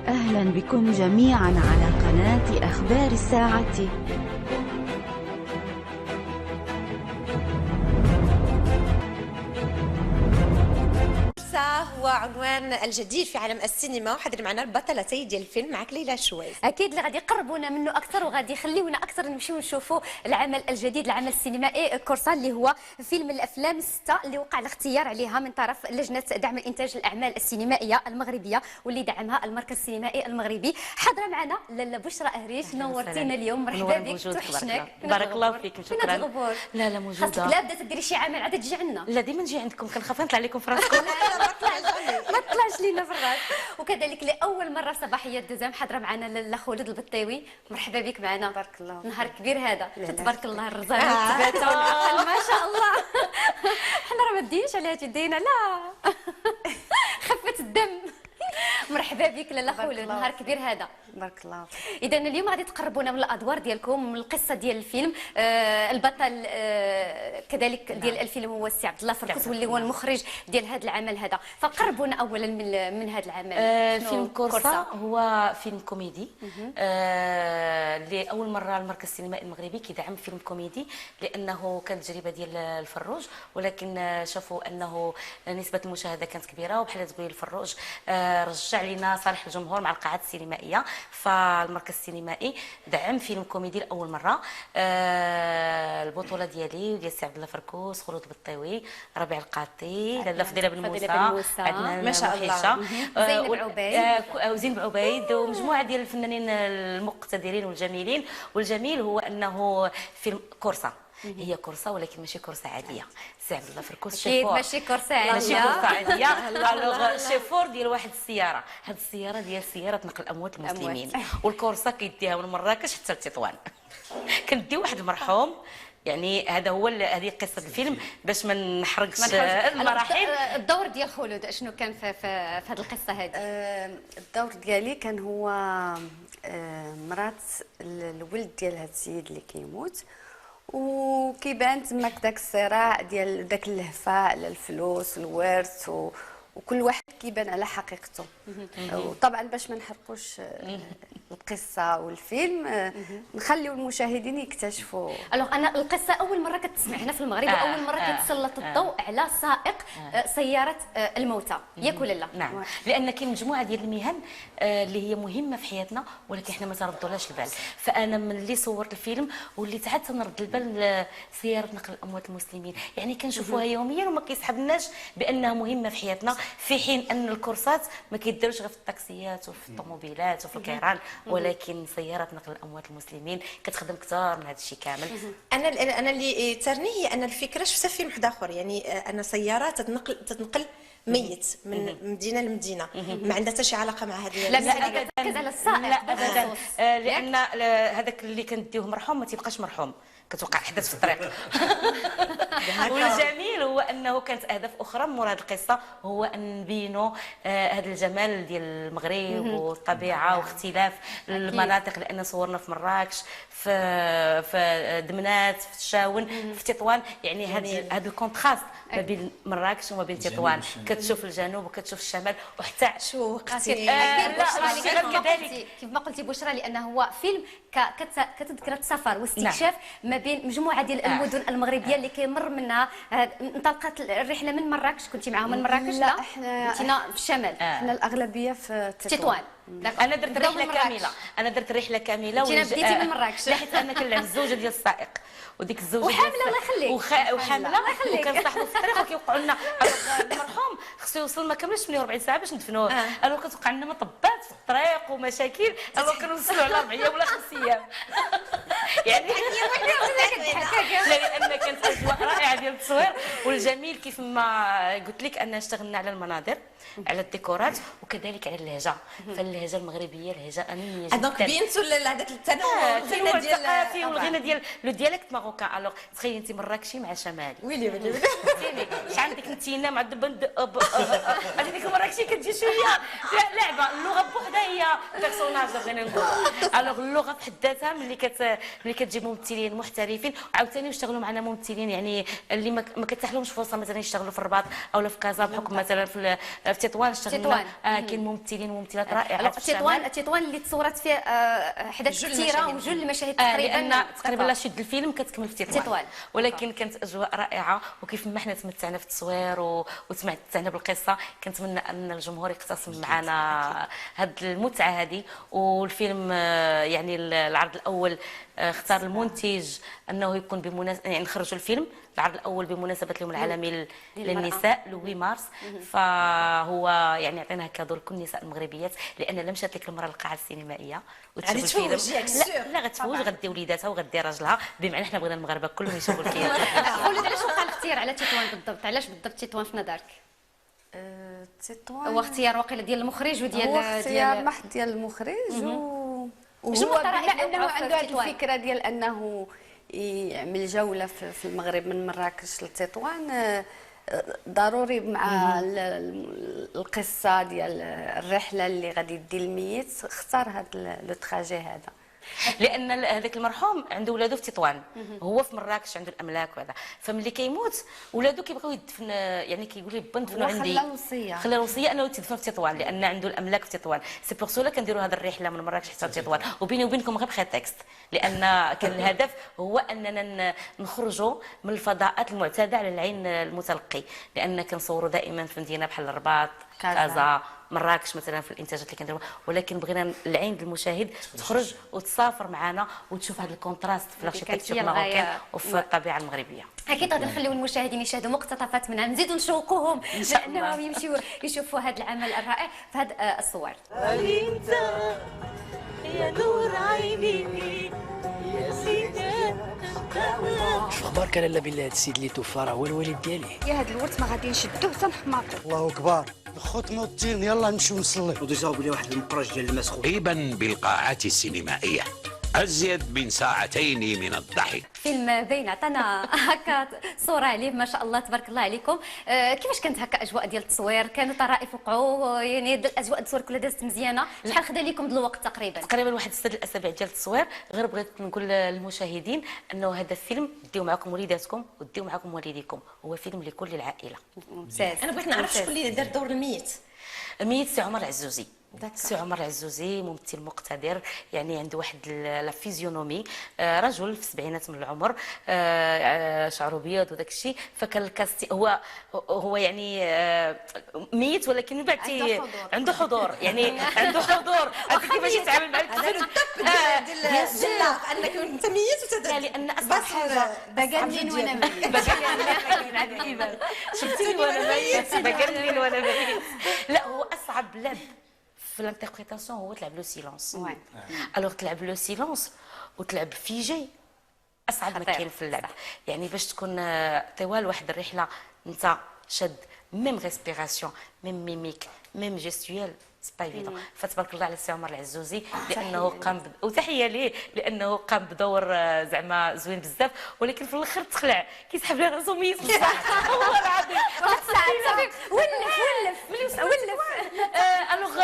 أهلا بكم جميعا على قناة أخبار الساعة. هو عنوان الجديد في عالم السينما، وحضر معنا البطلتي ديال الفيلم. معك ليلى الشويز. اكيد اللي غادي يقربونا منه اكثر وغادي يخليونا اكثر نمشيو نشوفوا العمل الجديد، العمل السينمائي كورسا، اللي هو فيلم من الافلام السته اللي وقع الاختيار عليها من طرف لجنه دعم الانتاج الاعمال السينمائيه المغربيه، واللي دعمها المركز السينمائي المغربي. حاضره معنا لاله بشرى أهريش، نورتينا اليوم، مرحبا بك، توحشناك. بارك الله فيك، شكرا. لا موجوده. خاصك لا بدات ديري شي عمل عاد تجي عندنا. لا ديما نجي عندكم، كنخاف نطلع لكم في راسكم. ما طلعش لينا في الراس. وكذلك لاول مره صباحيه دوزام حاضره معنا لاله خلود البطيوي، مرحبا بك معنا. بارك الله. نهار كبير هذا، تبارك الله الرزق تباتوا والعقل ما شاء الله. حنا راه ما ديناش عليها تدينا، لا خفت الدم. مرحبا بك لاله خلود، نهار كبير هذا. بارك الله. اذا اليوم غادي تقربونا من الادوار ديالكم، من القصه ديال الفيلم. البطل كذلك ديال الفيلم هو السي عبد الله فركوس، واللي هو المخرج ديال هذا العمل هذا. فقربونا اولا من هذا العمل. فيلم كورسا هو فيلم كوميدي، لاول مره المركز السينمائي المغربي كيدعم فيلم كوميدي، لانه كانت تجربه ديال الفروج، ولكن شافوا انه نسبه المشاهده كانت كبيره، وبحال تقولي الفروج رجع لنا صالح الجمهور مع القاعات السينمائيه. فالمركز السينمائي دعم فيلم كوميدي لاول مره. البطوله ديالي وديال السي عبد الله فركوس، خلود البطيوي، ربيع القاطي، لاله فضيله بن موسى، عندنا ما شاء الله، زينب عبيد، وزينب عبيد، ومجموعه ديال الفنانين المقتدرين والجميلين. والجميل هو انه فيلم كورسا هي كورسا، ولكن ماشي كورسا عاديه. سي عبد الله فركوس شيفور، ماشي كورسا عاديه، ماشي كورسا عاديه. الوغ شيفور ديال واحد السياره، هاد السياره ديال سياره نقل الاموات المسلمين، والكورسا كيديها من مراكش حتى لتطوان. كندي واحد المرحوم، يعني هذا هو هذه قصه الفيلم باش ما نحرقش المراحل. الدور ديال خلود شنو كان في هذه القصه هذه؟ الدور ديالي كان هو مرات الولد ديال هذا السيد اللي كيموت، وكيبان تماك داك الصراع ديال داك اللهفه على الفلوس والورث، وكل واحد كيبان على حقيقته. وطبعا باش ما نحرقوش القصه والفيلم، نخليو المشاهدين يكتشفوا. الوغ انا القصه اول مره كتسمع هنا في المغرب، واول مره كيتسلط الضوء على سائق سياره الموتى، ياك ولا لا؟ نعم، لان كاين مجموعه ديال المهن اللي هي مهمه في حياتنا، ولكن حنا ما تردولهاش البال. فانا ملي صورت الفيلم وليت عاد تنرد البال سياره نقل الاموات المسلمين، يعني كنشوفوها يوميا وما كيسحبناش بانها مهمه في حياتنا، في حين ان الكورسات ما كيداروش غير في الطاكسيات وفي الطوموبيلات وفي الكيران، ولكن سياره نقل الاموات المسلمين كتخدم كثار من هذا الشيء كامل. انا اللي ترني هي ان الفكره شفتها في فيلم واحد اخر، يعني ان سيارات تتنقل ميت من مدينه لمدينه، ما عندها حتى شي علاقه مع هذه. لا كتركز على السائق. لا ابدا، لان هذاك اللي كنديوه مرحوم ما تيبقاش مرحوم، كتوقع احداث في الطريق. والجميل هو انه كانت اهداف اخرى من هذه القصه، هو ان نبينوا هذا الجمال ديال المغرب والطبيعه واختلاف المناطق، لان صورنا في مراكش، في دمنات، في الشاون، في تطوان، يعني هذا الكونتراست ما بين مراكش وما بين تطوان، كتشوف الجنوب وكتشوف الشمال، وحتى شو وقتي كيف ما قلتي بشرى، لانه هو فيلم كتذكر السفر واستكشاف ما بين مجموعه ديال المدن المغربيه اللي كيمر منها. انطلقت الرحله من مراكش، كنتي معاهم من مراكش؟ لا احنا كنتينا في الشمال. احنا الاغلبيه في تطوان. انا درت رحله كامله، جينا بديتي من مراكش، حيت انا كنلعب الزوجه ديال السائق، وديك الزوجه وحامله الله يخليك، وحامله وكنصاحبوا في الطريق وكيوقعوا لنا المرحوم خصو يوصل ما كملش 48 ساعه باش ندفنوه. الو كتوقع لنا مطبات في الطريق ومشاكل، الو كنوصلوا على 4 ايام ولا 5 ايام. يعني لان كانت اجواء رائعه ديال التصوير. والجميل كيف ما قلت لك ان اشتغلنا على المناظر، على الديكورات، وكذلك على اللهجه. فاللهجه المغربيه لهجه امنيه جدا. دونك بينتوا هذاك التنوع الثقافي والغنى ديال لو ديالكت ماروكان. الوغ تخيلي انت مراكشي مع شمالي، ويلي فهمتيني اش عندك انتينا مع الدبند. هذيك ديك المراكشي كتجي شويه لعبه. اللغه بوحدها هي بيرسوناج بغينا نقولوا. الوغ اللغه بحد ذاتها ملي ملي كتجيب ممثلين محترفين وعاوتاني يشتغلوا معنا ممثلين يعني اللي ما كتاح لهمش فرصه مثلا يشتغلوا في الرباط او في كازا، بحكم مثلا في تطوان اشتغلنا كاين ممثلين وممثلات رائعات في الشمال. تطوان اللي تصورت فيه احداث كثيره وجل المشاهد تقريبا لان تقريبا لا شد الفيلم كتكمل في تطوان. تطوان، ولكن كانت اجواء رائعه. وكيف ما حنا تمتعنا في التصوير وتمتعنا بالقصه، كنتمنى ان الجمهور يقتسم معنا هذه المتعه هذه. والفيلم يعني العرض الاول اختار المنتج انه يكون بمناسبه يعني نخرجوا الفيلم العرض الاول بمناسبه اليوم العالمي للنساء لوي مارس، فهو يعني عطينا كادو لكل النساء المغربيات، لان لم مشات لك المراه القاعه السينمائيه وتشوف الفيلم لا غتفوج غدي وليداتها وغدي راجلها، بما ان حنا بغينا المغاربه كلهم يشوفوا الفيلم. خولد علاش وقع الاختيار على تطوان بالضبط؟ علاش بالضبط تطوان في نظرك؟ تطوان هو اختيار واقيلا ديال المخرج وديال هو اختيار محض ديال المخرج وهو بما انه عنده هذه الفكره ديال انه يعمل جوله في المغرب من مراكش لتطوان، ضروري مع القصه ديال الرحله اللي غادي يدي الميت اختار هذا لو تراجي هذا، لان هذاك المرحوم عنده ولادو في تطوان، هو في مراكش عنده الاملاك وهذا، فملي كيموت ولادو كيبغيو يدفن، يعني كيقول لي با ندفنوا عندي، خلى الوصيه انه تدفن في تطوان لان عنده الاملاك في تطوان. سي بور سولا كنديروا هذه الرحله من مراكش حتى تطوان. وبيني وبينكم غير بخير تكست، لان كان الهدف هو اننا نخرجوا من الفضاءات المعتاده على العين المتلقي، لان كنصوروا دائما في مدينه بحال الرباط، كازا، مراكش مثلا في الانتاجات اللي كنديروها، ولكن بغينا العين المشاهد تخرج وتسافر معنا وتشوف هذا الكونتراست في الاركيتكتور المغربي وفي الطبيعه المغربيه. اكيد غادي نخليو المشاهدين يشاهدوا مقتطفات منها، نزيدوا نشوقوهم لانهم يمشيو يشوفوا هذا العمل الرائع في هذه الصور. انت يا نور عيني يا سيدي. اخبارك لاله بالله هاد السيد اللي توفى راه هو الوالد ديالي. يا هاد الورث ما غادي نشدوه حتى نحماقو. الله اكبر خوتنا الدين، يلا نمشيو نصلي. وديجاوب لي واحد المقرج ديال المسخوط. قريبا بالقاعات السينمائية أزيد من ساعتين من الضحك. فيلم باين عطانا هكا صوره عليه ما شاء الله تبارك الله عليكم. كيفاش كانت هكا اجواء ديال التصوير؟ كانوا طرائف وقعوا يعني اجواء التصوير كلها دازت مزيانه؟ شحال خدا لكم الوقت تقريبا؟ تقريبا واحد 6 الاسابيع ديال التصوير. غير بغيت نقول للمشاهدين انه هذا الفيلم ديو معكم وليداتكم وديو معكم والديكم، هو فيلم لكل العائله. ممتاز. انا بغيت نعرف شكون اللي دار دور الميت. الميت سي عمر العزوزي. سي عمر العزوزي ممثل مقتدر، يعني عنده واحد لا فيزيونومي، رجل في السبعينات من العمر، شعره ابيض وداك الشيء. فكان الكاستي هو يعني ميت ولكن من بعد عنده حضور يعني عنده حضور. عرفتي كيفاش يتعامل مع الكفن ديال الجلاق انك انت ميت وتدري لان اصعب حاجه بقالين وانا ميت. بقالين عاد الايمان شفتيني وانا ميت، بقالين وانا ميت. لا هو اصعب لعب في الانتربريتاسيون هو تلعب لو سيلونس. الوغ تلعب لو سيلونس وتلعب فيجي اصعب ما كاين في اللعب. يعني باش تكون طوال واحد الرحله انت شد ميم ريسبيراسيون ميم ميميك ميم جيستويال سي با ايفيدون. فتبارك الله على السي عمر العزوزي لانه قام وتحيه ليه لانه قام بدور زعما زوين بزاف، ولكن في الاخر تخلع كيسحب لي راسو ميت بصح والله العظيم. ولف الوغ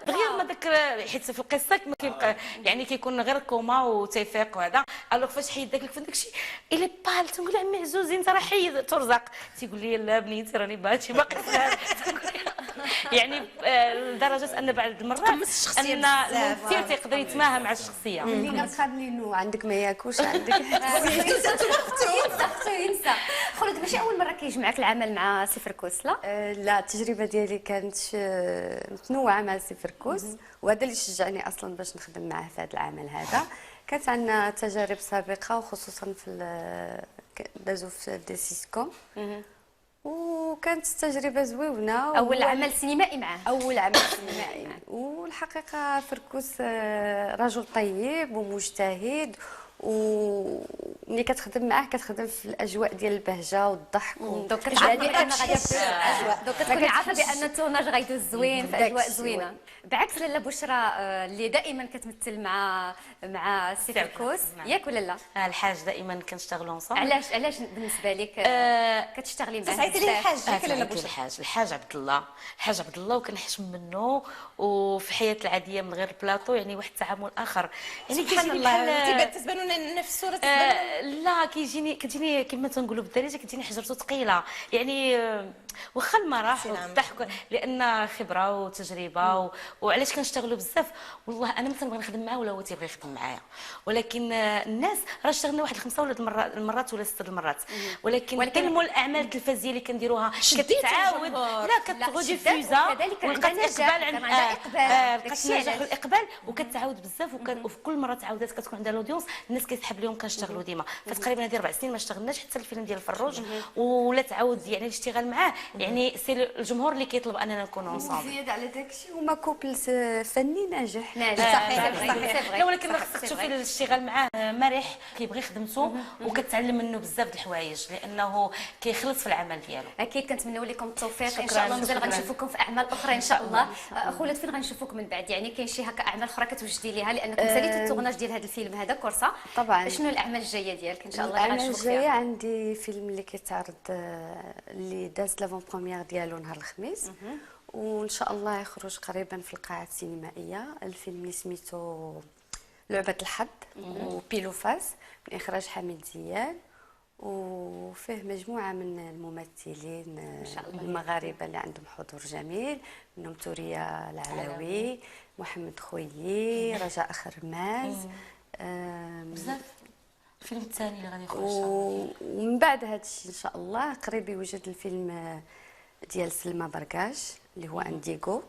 دغيا ما داك حيت في القصه ما كيبقى يعني كيكون غير كوما وتيفيق وهذا. الوغ فاش حيد داك الكفن داكشي الي بال تنقول عمي عزوزي انت راه حيد ترزق، تيقول لي لا بنيتي راني باغي باقي يعني لدرجه ان بعض المرات ان الممثل تيقدر يتماهى مع الشخصيه. اللي خلينو عندك ما ياكلش عندك ينسى. خلود ماشي اول مره كيجمعك العمل مع سي فركوس لا؟ لا التجربه ديالي كانت متنوعه مع سي فركوس، وهذا اللي شجعني اصلا باش نخدم معاه في هذا العمل هذا. كانت عندنا تجارب سابقه وخصوصا في دازو في دي سيسكوم، وكانت تجربه زوينه. اول عمل سينمائي معاه. اول عمل سينمائي. والحقيقه فركوس رجل طيب ومجتهد، وملي كتخدم معاه كتخدم في الاجواء ديال البهجه والضحك. دونك كتعرفي بان غادي دونك كتكوني عارفه بان التوناج غيدوز زوين في اجواء زوينه، بعكس لاله بشرى اللي دائما كتمثل مع سي فركوس ياك ولا لا؟ الحاج دائما كنشتغلوا نص. علاش بالنسبه لك كتشتغلي معاه؟ سعيتي لي الحاج لاله بشرى. الحاج عبد الله وكنحشم منه، وفي حياتي العاديه من غير البلاطو يعني واحد التعامل اخر. يعني سبحان الله تبانوا في الصوره لا كتجيني كما تنقولوا بالدارجه كتجيني حجرته ثقيله يعني واخا المرح والضحك لان خبره وتجربه وعلاش كنشتغلوا بزاف. والله انا ما تنبغي نخدم معاه ولا هو تيبغي يخدم معايا، ولكن الناس راه اشتغلنا واحد 5 ولا المرات ولا 6 المرات، ولكن كنموا الاعمال التلفزيونيه اللي كنديروها كتعاود لا كتغدي فيزا ولقات اقبال عند لقات نجاح والاقبال وكتعاود بزاف وفي كل مره تعاودات كتكون عندها الاودينس الناس كيسحب لهم كنشتغلوا ديما. فتقريبا هذه 4 سنين ما اشتغلناش حتى الفيلم ديال الفروج ولا تعاود يعني الاشتغال معاه يعني سي الجمهور اللي كيطلب اننا نكونوا انصامبل. زياده على داكشي هما كوبل فني ناجح. صحيح. لا ولكن خصك تشوفي الاشتغال معاه مرح كيبغي خدمته وكتعلم منه بزاف د الحوايج لانه كيخلص في العمل ديالو. اكيد كنتمنوا لكم التوفيق ان شاء الله. مازال غنشوفوكم في اعمال اخرى ان شاء الله. خولات فين غنشوفوك من بعد؟ يعني كاين شي هكا اعمال اخرى كتوجدي ليها لانكم ساليتوا التورناج ديال هذا الفيلم هذا كورسا طبعا. شنو الاعمال الجايه ديالك ان شاء الله؟ الاعمال الجايه عندي فيلم اللي كيتعرض اللي داز لافون بروميير ديالو نهار الخميس وان شاء الله يخرج قريبا في القاعه السينمائيه. الفيلم اللي سميتو لعبه الحظ وبيلو فاس من اخراج حميد زيان وفيه مجموعه من الممثلين المغاربه اللي عندهم حضور جميل منهم توريا العلوي محمد خويي رجاء خرماز بزاف. الفيلم الثاني اللي غادي يخرج ومن بعد هذا الشيء ان شاء الله قريب يوجد الفيلم ديال سلمى بركاش اللي هو انديغو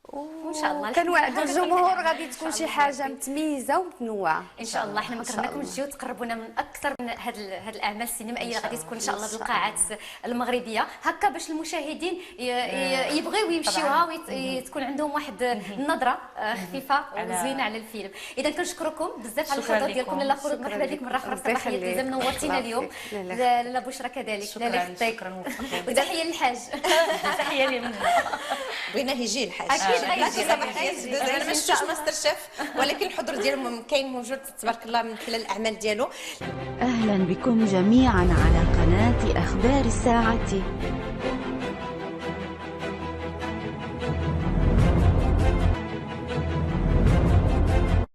وان شاء الله كنوعدوا الجمهور غادي تكون شي حاجه متميزه ومتنوعه ان شاء الله. احنا ما كرهناكم تجيو تقربونا من اكثر من هاد الاعمال السينمائيه اللي غادي تكون ان شاء الله بالقاعات المغربيه هكا باش المشاهدين يبغيو يمشيوها وتكون عندهم واحد النظره خفيفه وزوينه على الفيلم. اذا كنشكركم بزاف على الحضور ديالكم. لاله خلود مرحبا بك مره اخرى. صباحيه التزام نورتينا اليوم. لاله بشرى كذلك. شكرا وتحيه للحاج. تحيه لي منها. بغينا يجي الحاج انا ما شفتوش ماستر شيف ولكن الحضور ديالهم كاين موجود تبارك الله من خلال الاعمال ديالو. أهلا بكم جميعا على قناة أخبار الساعة.